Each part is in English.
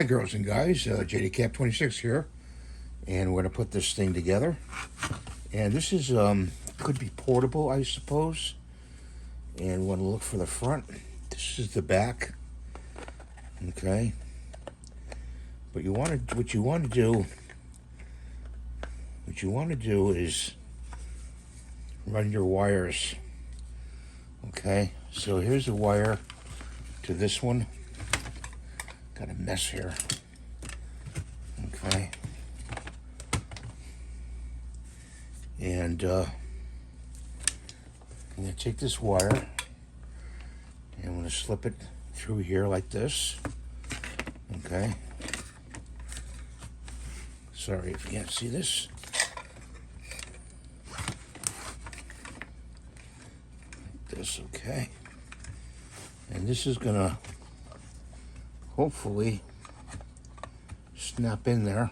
Hi girls and guys, JDCap26 here, and we're going to put this thing together. And this is, could be portable, I suppose. And want to look for the front. This is the back. Okay. But what you want to do is run your wires. Okay. So here's a wire to this one. Got a mess here. Okay. And I'm going to take this wire and I'm going to slip it through here like this. Okay. Sorry if you can't see this. Like this, okay. And this is going to hopefully snap in there.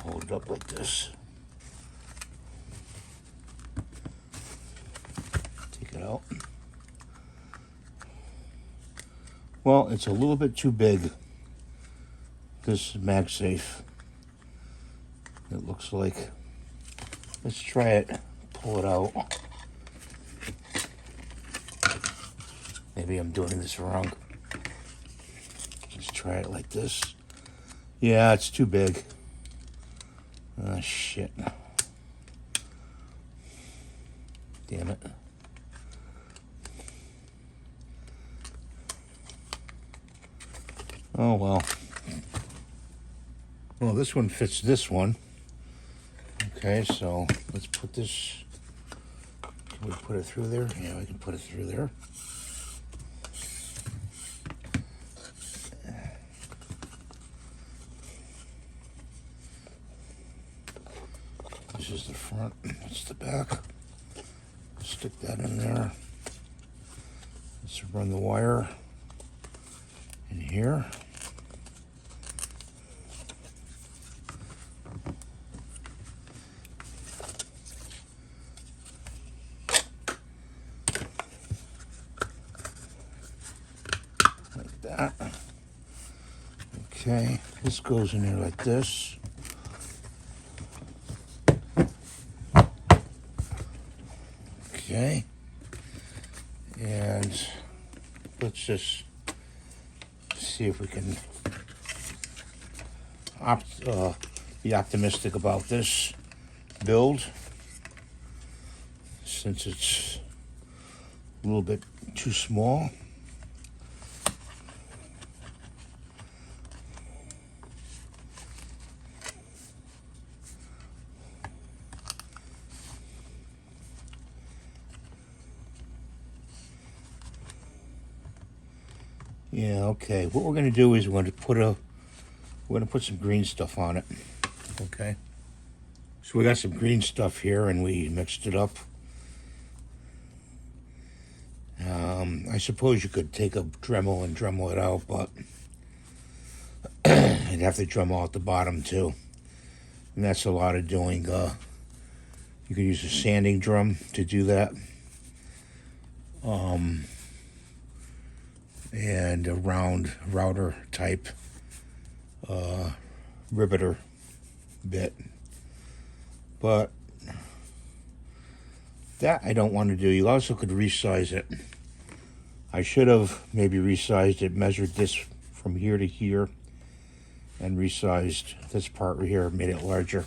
Hold it up like this. Take it out. Well, it's a little bit too big, this MagSafe. It looks like. Let's try it. Pull it out. Maybe I'm doing this wrong. Let's try it like this. Yeah, it's too big. Ah, shit. Damn it. Oh, well. Well, this one fits this one. Okay, so let's put this. Can we put it through there? Yeah, we can put it through there. This is the front. That's the back. Stick that in there. Let's run the wire in here. Like that. Okay, this goes in there like this. Okay, and let's just see if we can be optimistic about this build, since it's a little bit too small. Yeah, okay. What we're going to do is we're going to put some green stuff on it. Okay. So we got some green stuff here, and we mixed it up. I suppose you could take a Dremel and Dremel it out, but you'd have to Dremel out the bottom too. And that's a lot of doing. You could use a sanding drum to do that. And a round router type riveter bit. But that I don't want to do. You also could resize it. I should have maybe resized it, measured this from here to here, and resized this part right here, made it larger.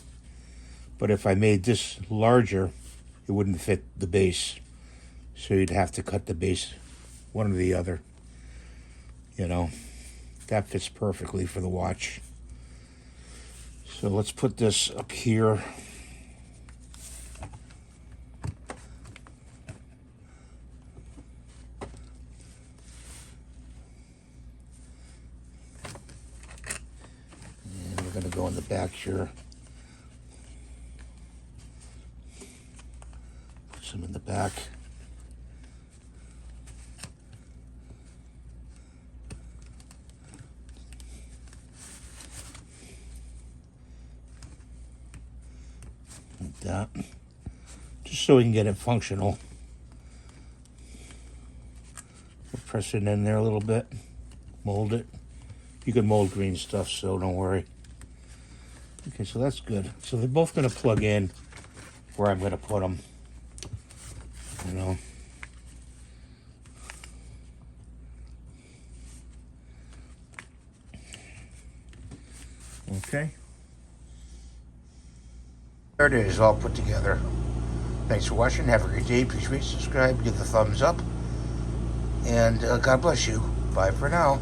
But if I made this larger, it wouldn't fit the base. So you'd have to cut the base, one or the other. You know, that fits perfectly for the watch. So let's put this up here. And we're going to go in the back here. Put some in the back. that. Just so we can get it functional. We'll press it in there a little bit. Mold it. You can mold green stuff, so don't worry. Okay, so that's good. So they're both going to plug in where I'm going to put them. You know. Okay. There it is, all put together. Thanks for watching. Have a great day. Please rate, subscribe, give the thumbs up. And God bless you. Bye for now.